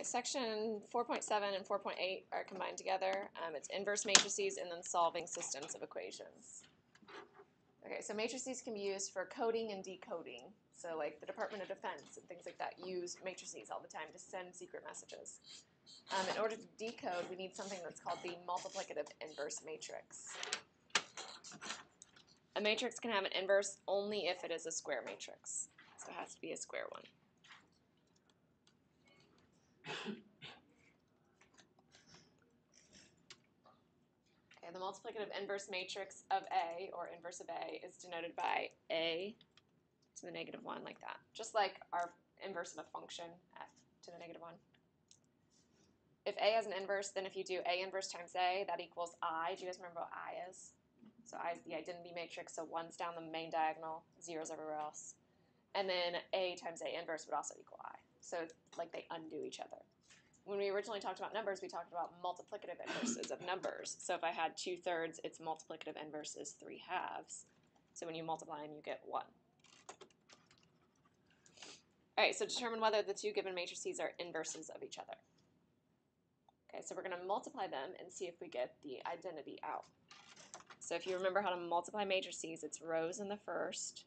section 4.7 and 4.8 are combined together. It's inverse matrices and then solving systems of equations. Okay, so matrices can be used for coding and decoding. So like the Department of Defense and things like that use matrices all the time to send secret messages. In order to decode, we need something that's called the multiplicative inverse matrix. A matrix can have an inverse only if it is a square matrix. So it has to be a square one. Okay, the multiplicative inverse matrix of A, or inverse of A, is denoted by A to the negative 1, like that. Just like our inverse of a function, f to the negative 1. If A has an inverse, then if you do A inverse times A, that equals I. Do you guys remember what I is? So I is the identity matrix, so 1's down the main diagonal, 0's everywhere else. And then A times A inverse would also equal I. So it's like they undo each other. When we originally talked about numbers, we talked about multiplicative inverses of numbers. So if I had 2/3, its multiplicative inverse is 3/2. So when you multiply them, you get 1. All right, so determine whether the two given matrices are inverses of each other. Okay, so we're going to multiply them and see if we get the identity out. So if you remember how to multiply matrices, it's rows in the first,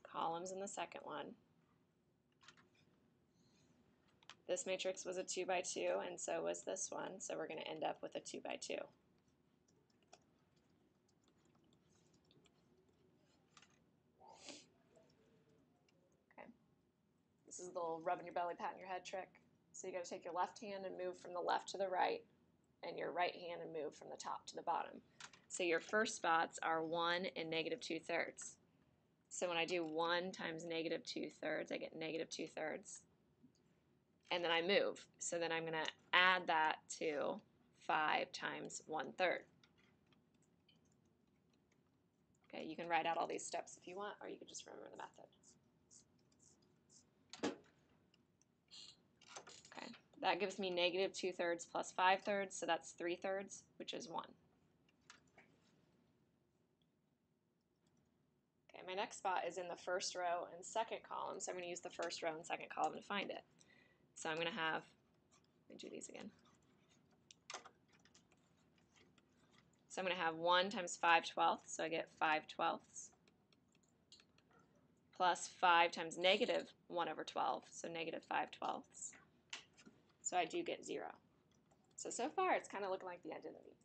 columns in the second one. This matrix was a 2 by 2, and so was this one, so we're going to end up with a 2 by 2. Okay. This is the little rubbing your belly, patting your head trick. So you got to take your left hand and move from the left to the right, and your right hand and move from the top to the bottom. So your first spots are 1 and negative 2/3. So when I do 1 times negative 2/3, I get negative 2/3. And then I move. So then I'm going to add that to 5 times 1/3. Okay, you can write out all these steps if you want, or you can just remember the method. Okay, that gives me negative 2/3 plus 5/3, so that's 3/3, which is 1. Okay, my next spot is in the first row and second column, so I'm going to use the first row and second column to find it. So I'm going to have, let me do these again. So I'm going to have 1 times 5/12, so I get 5/12, plus 5 times negative 1/12, so negative 5/12. So I do get 0. So far it's kind of looking like the identity.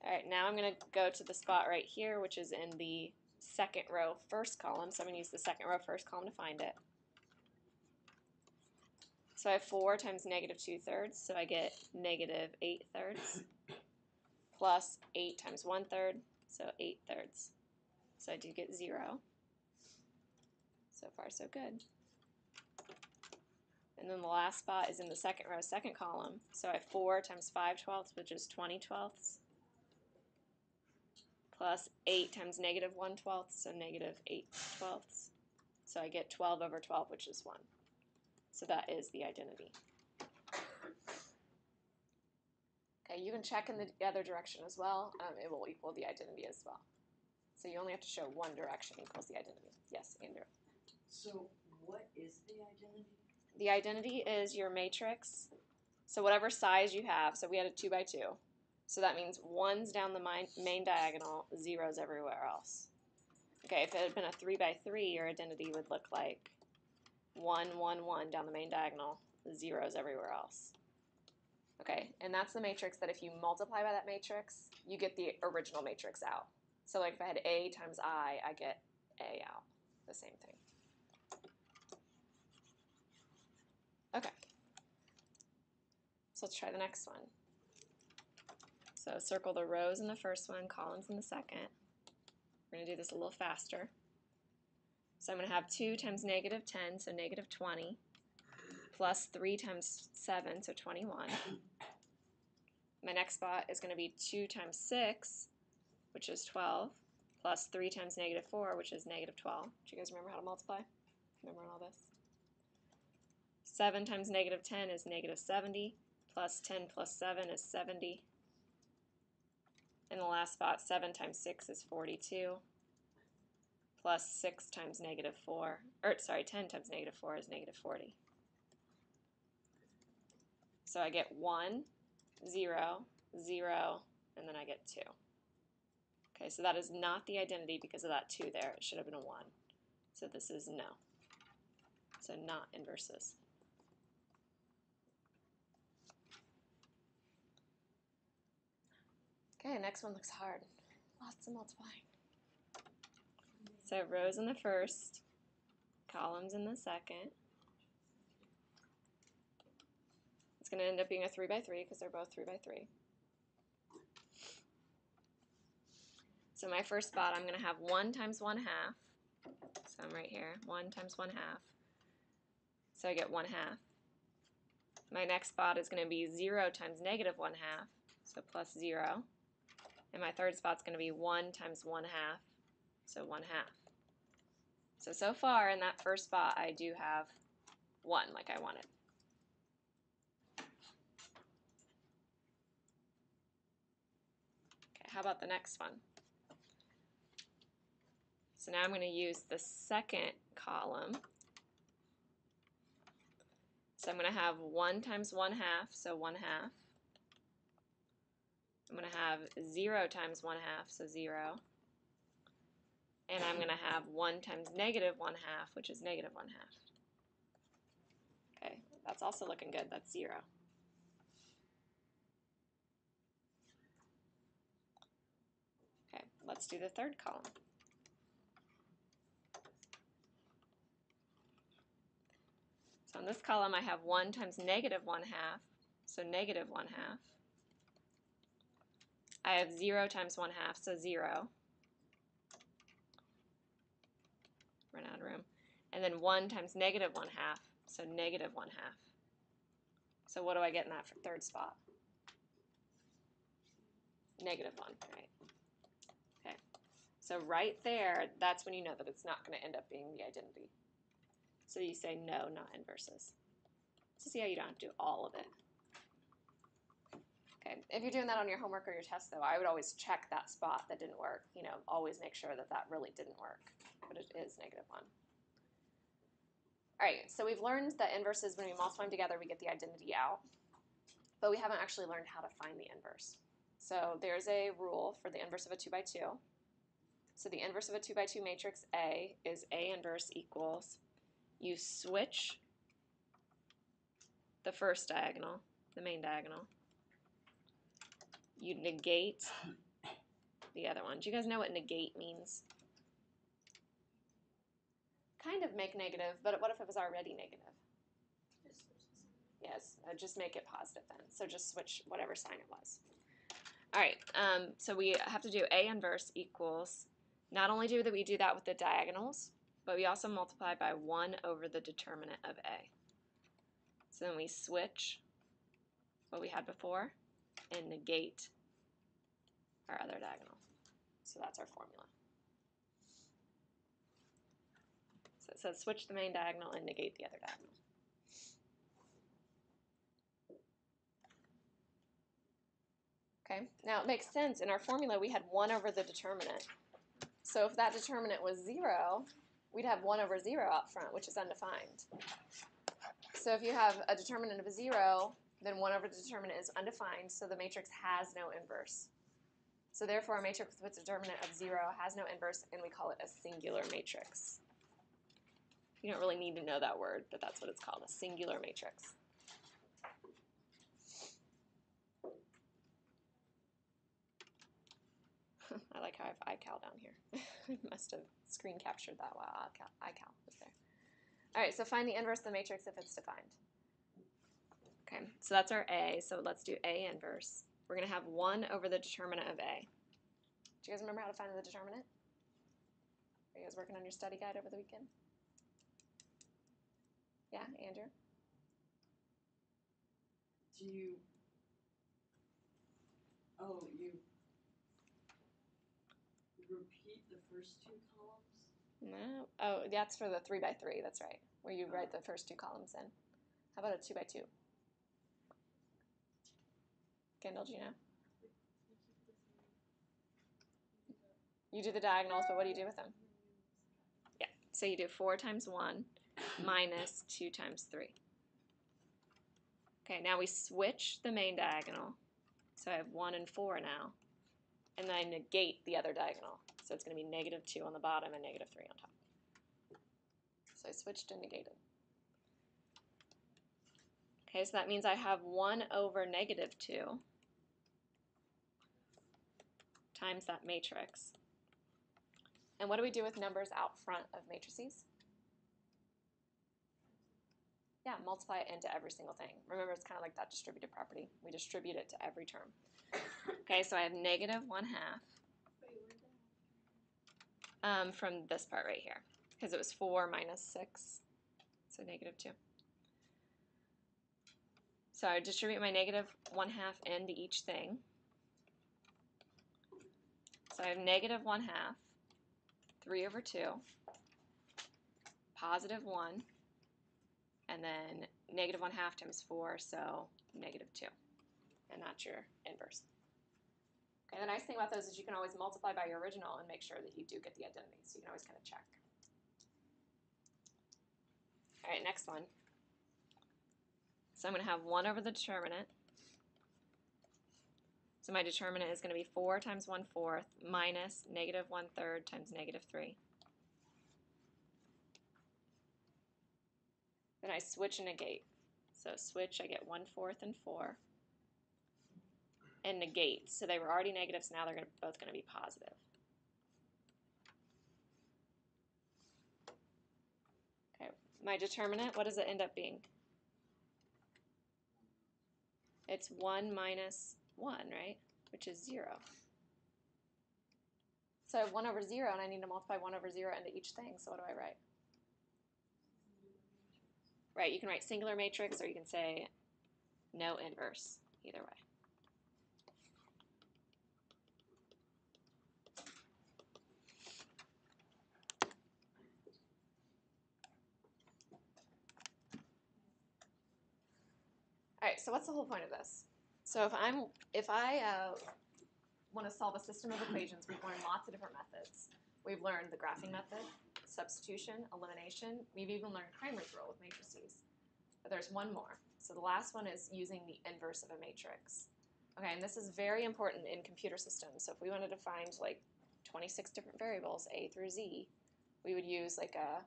All right, now I'm going to go to the spot right here, which is in the second row first column. So I'm going to use the second row first column to find it. So I have 4 times negative 2/3, so I get negative 8/3, plus 8 times 1/3, so 8/3. So I do get 0. So far, so good. And then the last spot is in the second row, second column. So I have 4 times 5/12, which is 20/12, plus 8 times negative 1/12, so negative 8/12. So I get 12/12, which is 1. So that is the identity. Okay, you can check in the other direction as well. It will equal the identity as well. So you only have to show one direction equals the identity. Yes, Andrew? So what is the identity? The identity is your matrix. So whatever size you have, so we had a 2 by 2. So that means 1's down the main diagonal, 0's everywhere else. Okay, if it had been a 3 by 3, your identity would look like 1, 1, 1 down the main diagonal, 0's everywhere else. Okay, and that's the matrix that if you multiply by that matrix, you get the original matrix out. So like if I had A times I get A out, the same thing. Okay, so let's try the next one. So circle the rows in the first one, columns in the second. We're going to do this a little faster. So I'm going to have 2 times negative 10, so negative 20, plus 3 times 7, so 21. My next spot is going to be 2 times 6, which is 12, plus 3 times negative 4, which is negative 12. Do you guys remember how to multiply? Remember all this? 7 times negative 10 is negative 70, plus 10 plus 7 is 70. In the last spot, 7 times 6 is 42, plus 6 times negative 4, or sorry, 10 times negative 4 is negative 40. So I get 1, 0, 0, and then I get 2. Okay, so that is not the identity because of that 2 there. It should have been a 1. So this is no. So not inverses. Okay, next one looks hard. Lots of multiplying. So rows in the first, columns in the second. It's going to end up being a 3 by 3 because they're both 3 by 3. So my first spot, I'm going to have 1 times 1/2. So I'm right here, 1 times 1/2. So I get 1/2. My next spot is going to be 0 times negative 1/2, so plus 0. And my third spot's going to be 1 times 1/2, so 1/2. So far in that first spot, I do have 1 like I wanted. Okay, how about the next one? So now I'm going to use the second column. So I'm going to have 1 times 1/2, so 1/2. I'm going to have 0 times 1/2, so 0. And I'm going to have 1 times negative 1/2, which is negative 1/2. Okay, that's also looking good. That's 0. Okay, let's do the third column. So in this column, I have 1 times negative 1/2, so negative 1/2. I have 0 times 1/2, so 0. Run out of room. And then 1 times negative 1/2, so negative 1/2. So what do I get in that third spot? Negative 1, right? Okay. So right there, that's when you know that it's not going to end up being the identity. So you say no, not inverses. So see how you don't have to do all of it. Okay, if you're doing that on your homework or your test, though, I would always check that spot that didn't work. You know, always make sure that that really didn't work. But it is negative 1. All right, so we've learned that inverses, when we multiply them together, we get the identity out. But we haven't actually learned how to find the inverse. So there's a rule for the inverse of a 2 by 2. So the inverse of a 2 by 2 matrix A is A inverse equals, you switch the first diagonal, the main diagonal. You negate the other one. Do you guys know what negate means? Kind of make negative, but what if it was already negative? Yes, just make it positive then. So just switch whatever sign it was. All right, so we have to do A inverse equals, not only do we do that with the diagonals, but we also multiply by 1 over the determinant of A. So then we switch what we had before and negate our other diagonal. So that's our formula. So it says switch the main diagonal and negate the other diagonal. Okay, now it makes sense. In our formula, we had 1 over the determinant. So if that determinant was 0, we'd have 1 over 0 out front, which is undefined. So if you have a determinant of 0, then 1 over the determinant is undefined, so the matrix has no inverse. So therefore, a matrix with a determinant of 0 has no inverse, and we call it a singular matrix. You don't really need to know that word, but that's what it's called, a singular matrix. I like how I have iCal down here. I must have screen captured that while iCal was there. All right, so find the inverse of the matrix if it's defined. Okay, so that's our A, so let's do A inverse. We're going to have 1 over the determinant of A. Do you guys remember how to find the determinant? Are you guys working on your study guide over the weekend? Yeah, Andrew? You repeat the first 2 columns? No. Oh, that's for the 3 by 3, that's right, where you write the first 2 columns in. How about a 2 by 2? Kendall, do you know? You do the diagonals, but what do you do with them? So you do 4 times 1 minus 2 times 3. Okay, now we switch the main diagonal. So I have 1 and 4 now. And then I negate the other diagonal. So it's going to be negative 2 on the bottom and negative 3 on top. So I switched and negated. Okay, so that means I have 1 over negative 2 times that matrix. And what do we do with numbers out front of matrices? Yeah, multiply it into every single thing. Remember, it's kind of like that distributive property. We distribute it to every term. Okay, so I have negative 1/2 from this part right here, because it was 4 minus 6, so negative 2. So I distribute my negative 1/2 into each thing. So I have negative 1/2, 3 over 2, positive 1, and then negative 1/2 times 4, so negative 2. And that's your inverse. Okay, the nice thing about those is you can always multiply by your original and make sure that you do get the identity. So you can always kind of check. All right, next one. So I'm going to have 1 over the determinant. So my determinant is going to be 4 times 1/4 minus negative 1/3 times negative 3. Then I switch and negate. So switch, I get 1/4 and 4. And negate. So they were already negative, so now they're both going to be positive. Okay, my determinant, what does it end up being? It's 1 minus 1, right? Which is 0. So I have 1 over 0, and I need to multiply 1 over 0 into each thing, so what do I write? Right, you can write singular matrix, or you can say no inverse, either way. All right, so what's the whole point of this? So if I want to solve a system of equations, we've learned lots of different methods. We've learned the graphing method, substitution, elimination. We've even learned Cramer's rule with matrices. But there's one more. So the last one is using the inverse of a matrix. Okay, and this is very important in computer systems. So if we wanted to find like 26 different variables, A through Z, we would use like a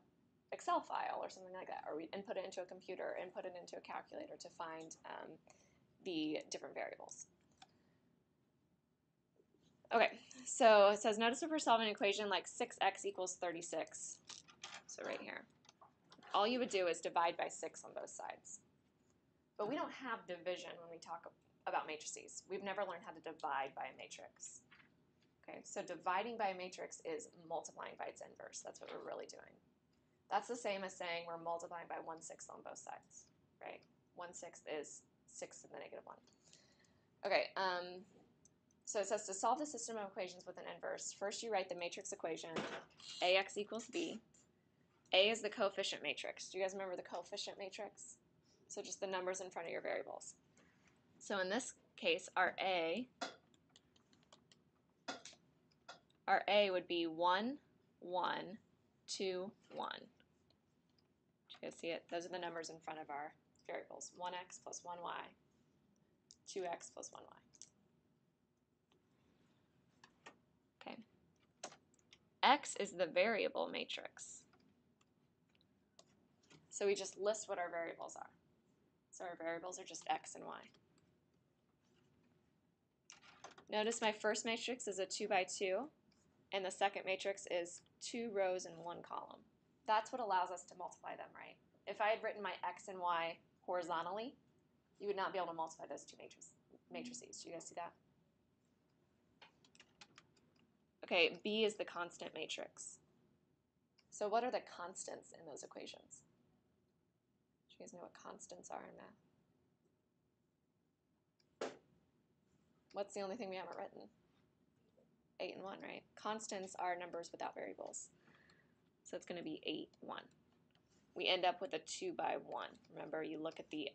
Excel file or something like that, or we'd input it into a computer, input it into a calculator to find the different variables. Okay, so it says, notice if we're solving an equation like 6x equals 36, so right here, all you would do is divide by 6 on both sides. But we don't have division when we talk about matrices. We've never learned how to divide by a matrix. Okay, so dividing by a matrix is multiplying by its inverse. That's what we're really doing. That's the same as saying we're multiplying by 1/6 on both sides, right? 1/6 is 6 to the negative 1. Okay, so it says to solve the system of equations with an inverse, first you write the matrix equation, AX equals B. A is the coefficient matrix. Do you guys remember the coefficient matrix? So just the numbers in front of your variables. So in this case, our A would be 1, 1, 2, 1. You guys see it? Those are the numbers in front of our variables. 1x plus 1y, 2x plus 1y. Okay. X is the variable matrix. So we just list what our variables are. So our variables are just x and y. Notice my first matrix is a 2 by 2, and the second matrix is 2 rows and 1 column. That's what allows us to multiply them, right? If I had written my x and y horizontally, you would not be able to multiply those two matrices. Do you guys see that? Okay, B is the constant matrix. So what are the constants in those equations? Do you guys know what constants are in math? What's the only thing we haven't written? 8 and 1, right? Constants are numbers without variables. So it's going to be 8, 1. We end up with a 2 by 1. Remember, you look at the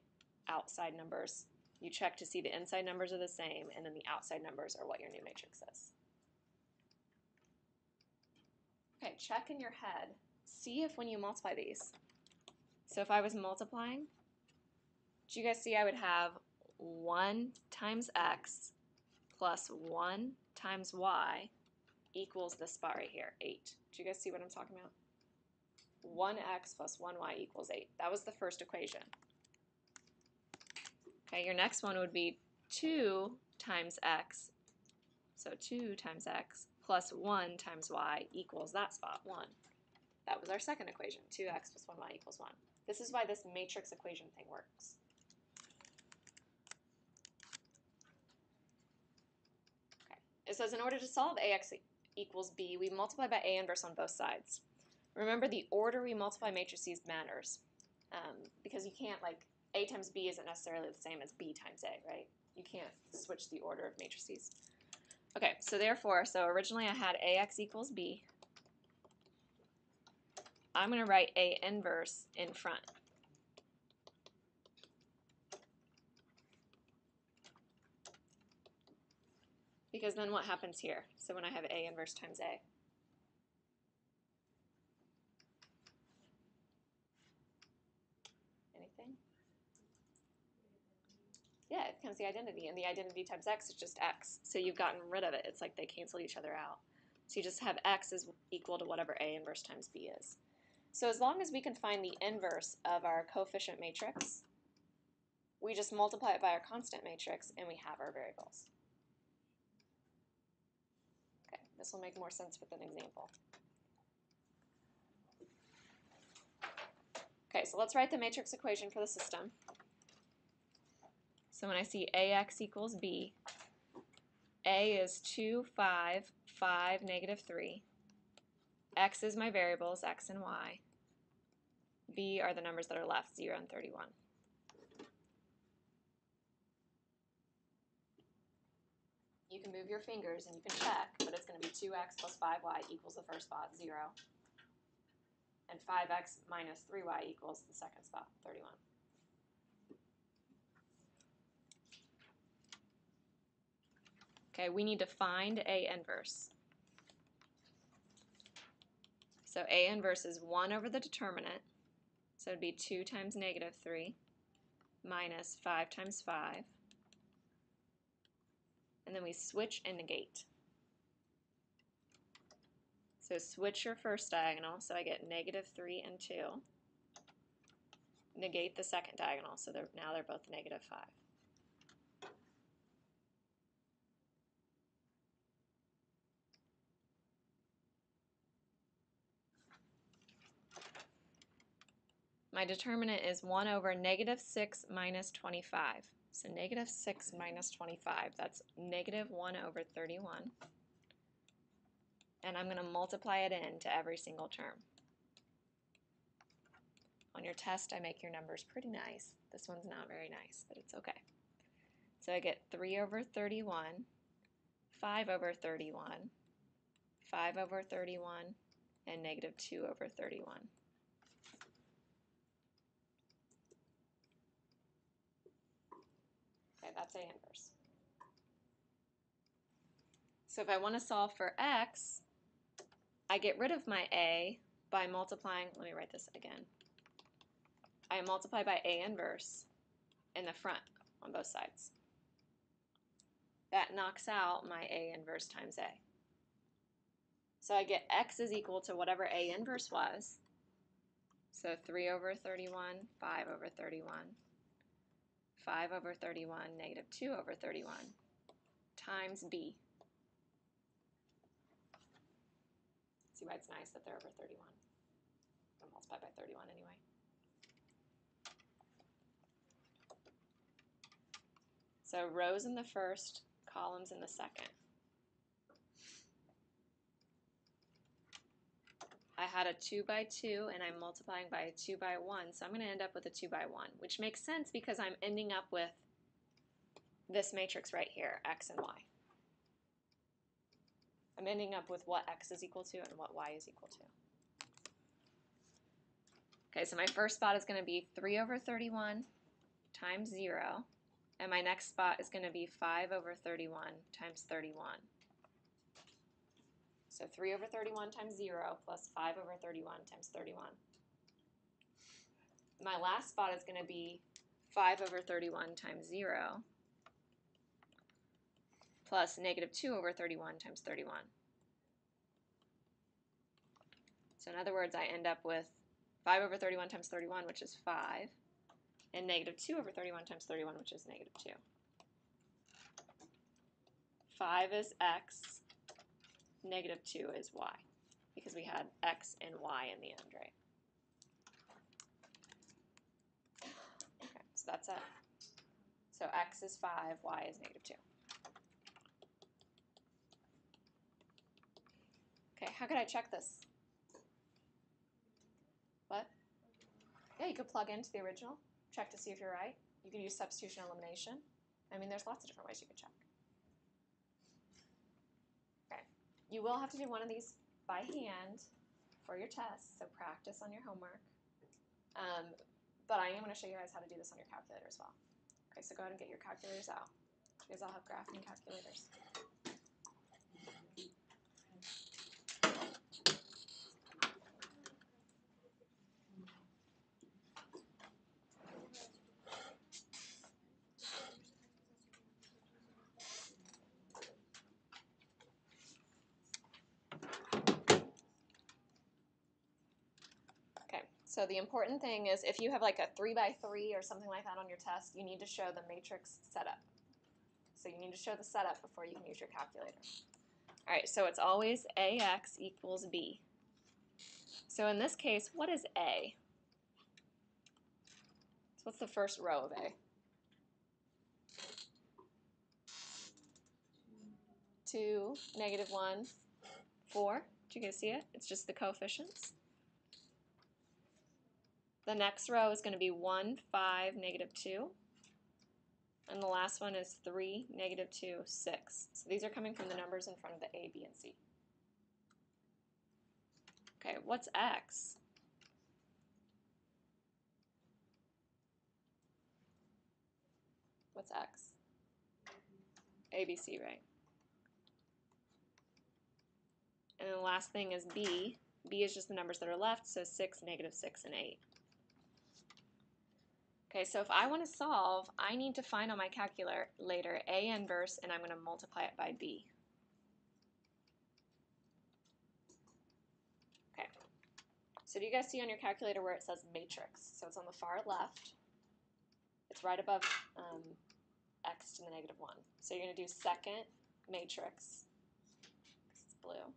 outside numbers. You check to see the inside numbers are the same, and then the outside numbers are what your new matrix is. Okay, check in your head see if when you multiply these, so if I was multiplying, do you guys see I would have 1 times x plus 1 times y equals this spot right here, 8. Do you guys see what I'm talking about? 1x plus 1y equals 8. That was the first equation. Okay, your next one would be 2 times x, so 2 times x plus 1 times y equals that spot, 1. That was our second equation, 2x plus 1y equals 1. This is why this matrix equation thing works. Okay. It says in order to solve ax equals b, we multiply by a inverse on both sides. Remember, the order we multiply matrices matters, because you can't, like, a times b isn't necessarily the same as b times a, right? You can't switch the order of matrices. Okay, so therefore, originally I had ax equals b. I'm going to write a inverse in front. Because then what happens here? So when I have a inverse times a. Anything? Yeah, it becomes the identity, and the identity times x is just x. So you've gotten rid of it. It's like they cancel each other out. So you just have x is equal to whatever a inverse times b is. So as long as we can find the inverse of our coefficient matrix, we just multiply it by our constant matrix, and we have our variables. Okay, this will make more sense with an example. Okay, so let's write the matrix equation for the system. So when I see ax equals b, a is 2, 5, 5, negative 3. X is my variables, x and y. B are the numbers that are left, 0 and 31. You can move your fingers and you can check, but it's going to be 2x plus 5y equals the first spot, 0. And 5x minus 3y equals the second spot, 31. Okay, we need to find a inverse. So a inverse is 1 over the determinant. So it would be 2 times negative 3 minus 5 times 5. And then we switch and negate. So switch your first diagonal, so I get negative 3 and 2. Negate the second diagonal, so now they're both negative 5. My determinant is 1 over negative 6 minus 25. So negative 6 minus 25, that's negative 1 over 31. And I'm going to multiply it into every single term. On your test, I make your numbers pretty nice. This one's not very nice, but it's okay. So I get 3 over 31, 5 over 31, 5 over 31, and negative 2 over 31. Okay, that's A inverse. So if I want to solve for x, I get rid of my a by multiplying, let me write this again. I multiply by a inverse in the front on both sides. That knocks out my a inverse times a. So I get x is equal to whatever a inverse was. So 3 over 31, 5 over 31, 5 over 31, negative 2 over 31, times b. See why it's nice that they're over 31. I'm going to multiply by 31 anyway. So rows in the first, columns in the second. I had a 2 by 2 and I'm multiplying by a 2 by 1, so I'm going to end up with a 2 by 1, which makes sense because I'm ending up with this matrix right here, x and y. I'm ending up with what x is equal to and what y is equal to. Okay, so my first spot is going to be 3 over 31 times 0, and my next spot is going to be 5 over 31 times 31. So 3 over 31 times 0 plus 5 over 31 times 31. My last spot is going to be 5 over 31 times 0 plus negative 2 over 31 times 31. So in other words, I end up with 5 over 31 times 31, which is 5, and negative 2 over 31 times 31, which is negative 2. 5 is x, negative 2 is y, because we had x and y in the end, right? Okay, so that's it. So x is 5, y is negative 2. Okay, how could I check this? What? Yeah, you could plug into the original, check to see if you're right. You could use substitution elimination. I mean, there's lots of different ways you could check. Okay, you will have to do one of these by hand for your test, so practice on your homework. But I am going to show you guys how to do this on your calculator as well. Okay, so go ahead and get your calculators out. You guys all have graphing calculators. So the important thing is if you have like a 3 by 3 or something like that on your test, you need to show the matrix setup. So you need to show the setup before you can use your calculator. All right, so it's always AX equals B. So in this case, what is A? So what's the first row of A? 2, negative 1, 4. Did you guys see it? It's just the coefficients. The next row is going to be 1, 5, negative 2. And the last one is 3, negative 2, 6. So these are coming from the numbers in front of the A, B, and C. Okay, what's X? What's X? A, B, C, right? And then the last thing is B. B is just the numbers that are left, so 6, negative 6, and 8. Okay, so if I want to solve, I need to find on my calculator A inverse, and I'm going to multiply it by B. Okay, so do you guys see on your calculator where it says matrix? So it's on the far left. It's right above x to the negative 1. So you're going to do second matrix, because it's blue.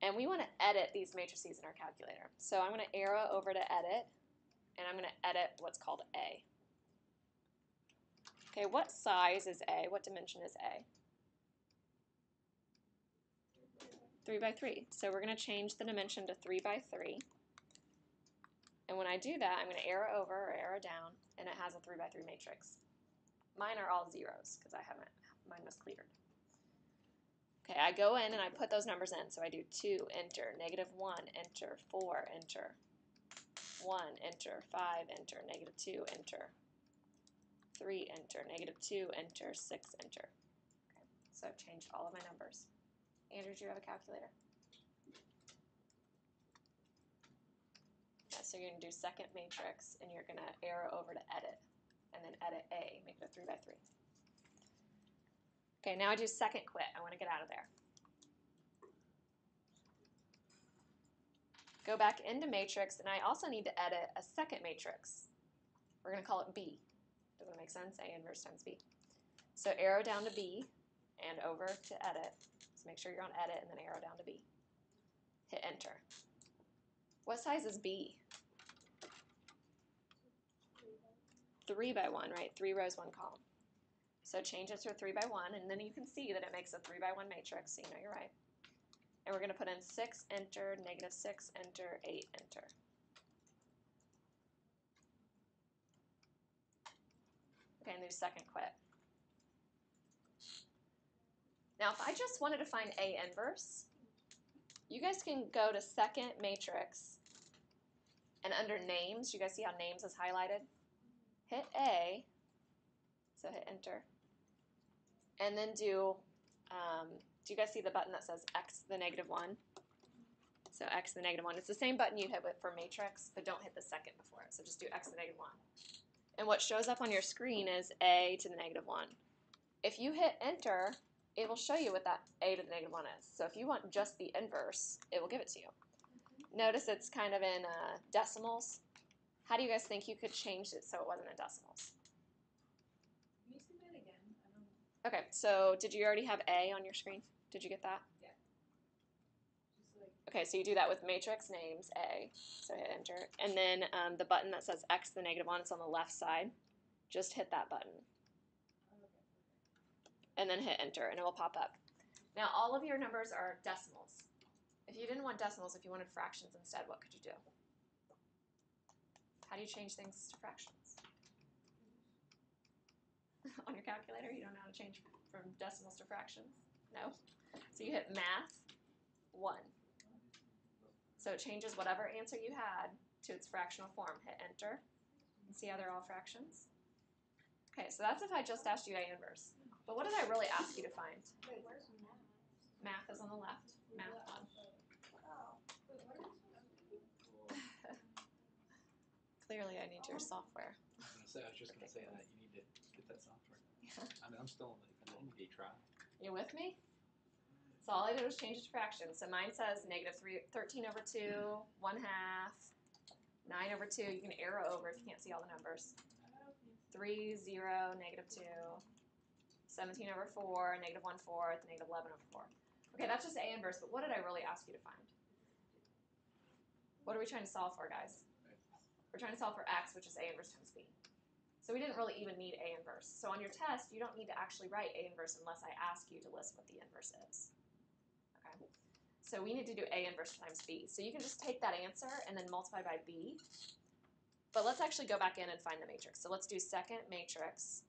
And we want to edit these matrices in our calculator. So I'm going to arrow over to edit, and I'm going to edit what's called A. Okay, what size is A? What dimension is A? 3 by 3. So we're going to change the dimension to 3 by 3. And when I do that, I'm going to arrow over or arrow down, and it has a 3 by 3 matrix. Mine are all zeros because mine was cleared. Okay, I go in and I put those numbers in. So I do 2, enter, negative 1, enter, 4, enter, 1, enter, 5, enter, negative 2, enter, 3, enter, negative 2, enter, 6, enter. Okay, so I've changed all of my numbers. Andrew, do you have a calculator? Yeah, so you're going to do second matrix, and you're going to arrow over to edit, and then edit A, make it a 3 by 3. Okay, now I do second quit. I want to get out of there. Go back into matrix, and I also need to edit a second matrix. We're going to call it B. Does that make sense? A inverse times B. So arrow down to B and over to edit. So make sure you're on edit and then arrow down to B. Hit enter. What size is B? 3 by 1, right? 3 rows, 1 column. So change it to a 3 by 1, and then you can see that it makes a 3 by 1 matrix, so you know you're right. And we're going to put in 6, enter, negative 6, enter, 8, enter. Okay, and do second quit. Now, if I just wanted to find A inverse, you guys can go to second matrix, and under names, you guys see how names is highlighted? Hit A, so hit enter, and then do Do you guys see the button that says x to the negative 1? So x to the negative 1. It's the same button you'd hit for matrix, but don't hit the second before it. So just do x to the negative 1. And what shows up on your screen is a to the negative 1. If you hit enter, it will show you what that a to the negative 1 is. So if you want just the inverse, it will give it to you. Notice it's kind of in decimals. How do you guys think you could change it so it wasn't in decimals? Can you say that again? I don't know. Okay, so did you already have a on your screen? Did you get that? Yeah. Just like Okay, so you do that with matrix names a. So hit enter. And then the button that says x to the negative 1, it's on the left side. Just hit that button. And then hit enter, and it will pop up. Now, all of your numbers are decimals. If you didn't want decimals, if you wanted fractions instead, what could you do? How do you change things to fractions? On your calculator, you don't know how to change from decimals to fractions? No? So you hit math 1. So it changes whatever answer you had to its fractional form. Hit enter, and see how they're all fractions? Okay, so that's if I just asked you A inverse. But what did I really ask you to find? wait, where's math? Math is on the left. Math 1. Oh. Wait, what are we supposed to do? Clearly, I need your software. I was just going to say that you need to get that software. Yeah. I mean, I'm still in the NBA trial. You with me? So all I did was change it to fractions. So mine says negative 13 over 2, 1 half, 9 over 2. You can arrow over if you can't see all the numbers. 3, 0, negative 2, 17 over 4, negative 1/4, negative 11 over 4. Okay, that's just A inverse, but what did I really ask you to find? What are we trying to solve for, guys? We're trying to solve for x, which is A inverse times b. So we didn't really even need A inverse. So on your test, you don't need to actually write A inverse unless I ask you to list what the inverse is. Okay. So we need to do A inverse times b. So you can just take that answer and then multiply by b. But let's actually go back in and find the matrix. So let's do second matrix.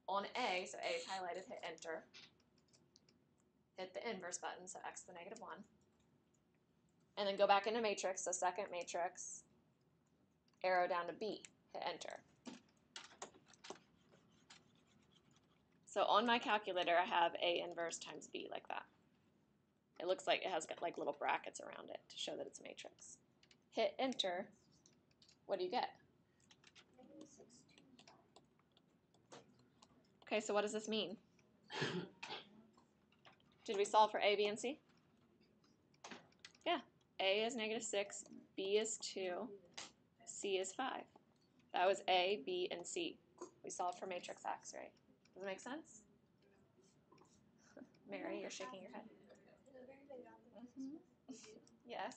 On A, so A is highlighted, hit enter. Hit the inverse button, so x to the negative 1. And then go back into matrix, so second matrix, arrow down to B, hit enter. So on my calculator, I have A inverse times B like that. It looks like it has got like little brackets around it to show that it's a matrix. Hit enter, what do you get? Okay, so what does this mean? Did we solve for A, B, and C? Yeah. A is negative 6, B is 2, C is 5. That was A, B, and C. We solved for matrix X, right? Does it make sense? Mary, you're shaking your head. Mm-hmm. Yes.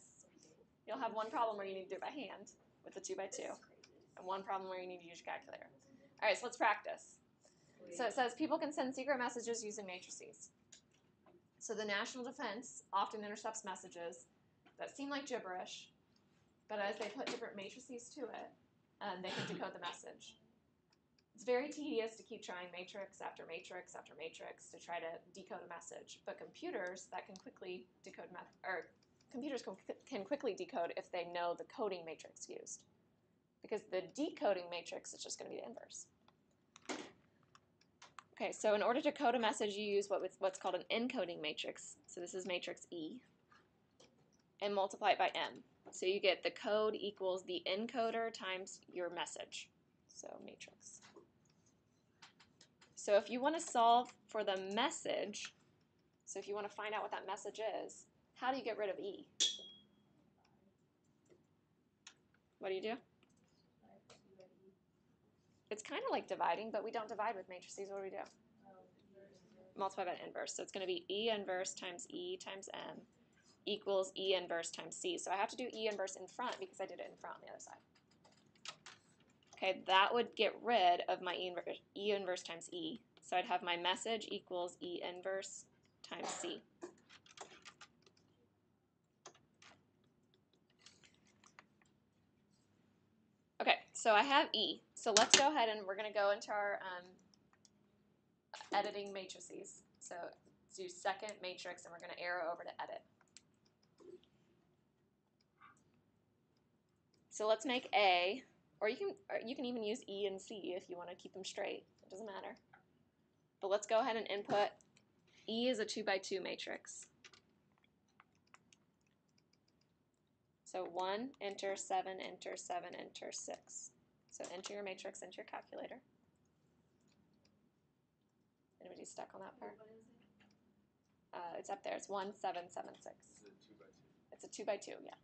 You'll have one problem where you need to do it by hand with the 2x2, and one problem where you need to use your calculator. All right, so let's practice. So it says people can send secret messages using matrices. So the national defense often intercepts messages that seem like gibberish, but as they put different matrices to it, they can decode the message. It's very tedious to keep trying matrix after matrix after matrix to try to decode a message, but computers that can quickly decode can quickly decode if they know the coding matrix used, because the decoding matrix is just going to be the inverse. Okay, so in order to code a message, you use what's called an encoding matrix. So this is matrix E, and multiply it by M. So you get the code equals the encoder times your message. So matrix. So if you want to solve for the message, so if you want to find out what that message is, how do you get rid of E? What do you do? It's kind of like dividing, but we don't divide with matrices. What do we do? Multiply by inverse. So it's going to be E inverse times E times M equals E inverse times C. So I have to do E inverse in front because I did it in front on the other side. Okay, that would get rid of my E inverse times E. So I'd have my message equals E inverse times C. Okay, so I have E. So let's go ahead and we're going to go into our editing matrices. So let's do second matrix, and we're going to arrow over to edit. So let's make A, or you can even use E and C if you want to keep them straight. It doesn't matter. But let's go ahead and input. E is a 2 by 2 matrix. So 1, enter, 7, enter, 7, enter, 6. So enter your matrix into your calculator. Anybody stuck on that part? What is it? It's up there. It's 1776. Is it 2 by 2? It's a 2 by 2, yeah.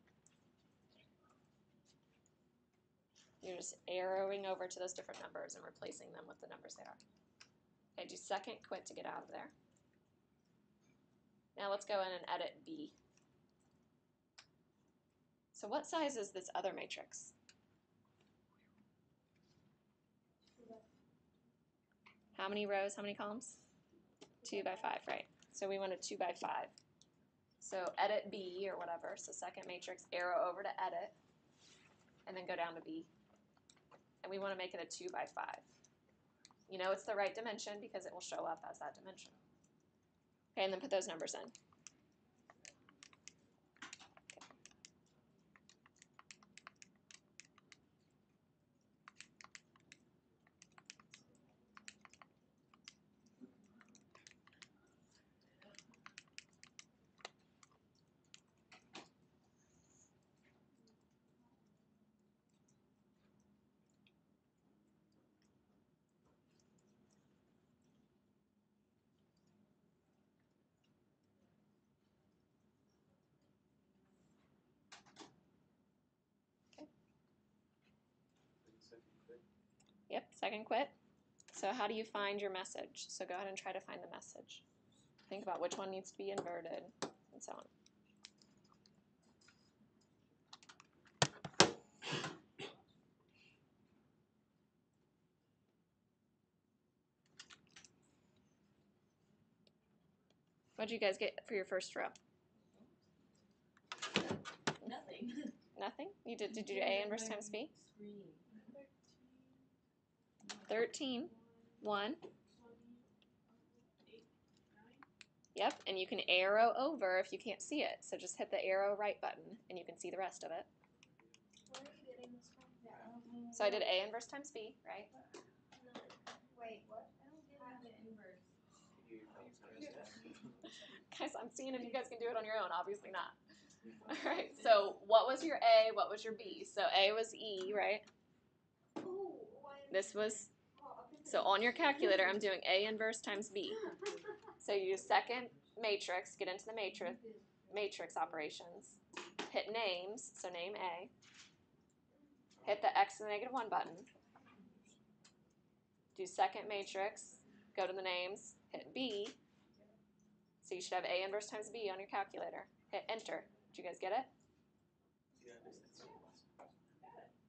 You're just arrowing over to those different numbers and replacing them with the numbers they are. Okay, do second quit to get out of there. Now let's go in and edit B. So what size is this other matrix? How many rows, how many columns? 2 by 5, right. So we want a 2 by 5. So edit B or whatever, so second matrix, arrow over to edit, and then go down to B. And we want to make it a 2 by 5. You know it's the right dimension because it will show up as that dimension. Okay, and then put those numbers in. Yep, second quit. So how do you find your message? So go ahead and try to find the message. Think about which one needs to be inverted, and so on. What did you guys get for your first row? Nothing. Nothing? You did you do A inverse times B? 13, 1. Yep, and you can arrow over if you can't see it. So just hit the arrow right button and you can see the rest of it. Where are you getting this from? So I did A inverse times B, right? No. Wait, what? I don't get the inverse. Guys, I'm seeing if you guys can do it on your own. Obviously not. All right, so what was your A? What was your B? So A was E, right? Ooh, This was, so on your calculator, I'm doing A inverse times B. So you use second matrix, get into the matrix operations, hit names, so name A, hit the X to the -1 button, do second matrix, go to the names, hit B, so you should have A inverse times B on your calculator. Hit enter. Did you guys get it?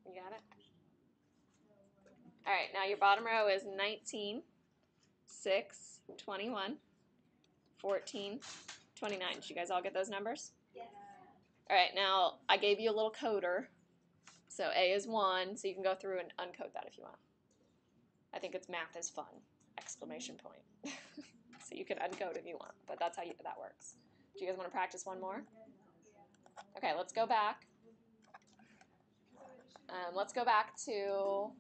You got it? All right, now your bottom row is 19, 6, 21, 14, 29. Did you guys all get those numbers? Yes. All right, now I gave you a little coder. So A is 1, so you can go through and uncode that if you want. I think it's math is fun, exclamation point. So you can uncode if you want, but that's how that works. Do you guys want to practice one more? Okay, let's go back. Let's go back to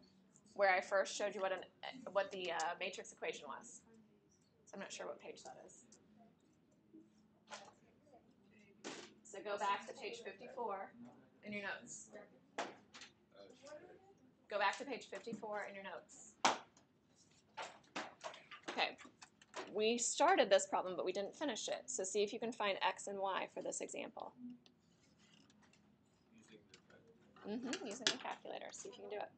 where I first showed you what the matrix equation was. So I'm not sure what page that is. So go back to page 54 in your notes. Go back to page 54 in your notes. Okay, we started this problem, but we didn't finish it. So see if you can find X and Y for this example. Using the calculator. See if you can do it.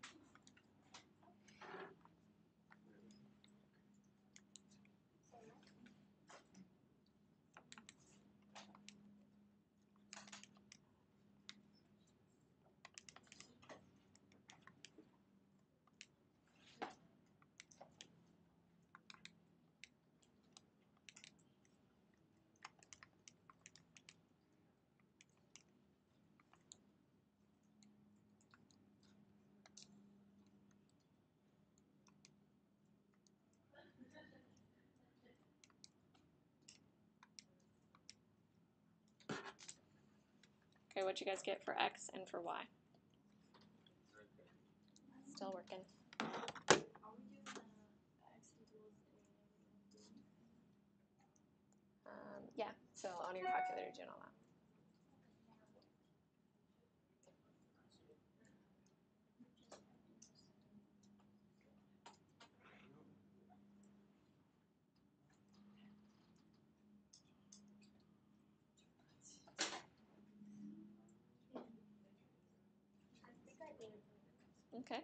Okay, what'd you guys get for X and for Y? Still working. Are we doing X equals Yeah, so on your calculator, doing all that. I think I did. Okay.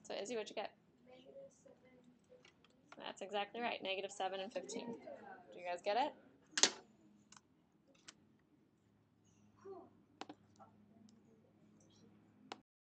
So Izzy, what'd you get? -7, 15. That's exactly right. -7 and 15. Do you guys get it?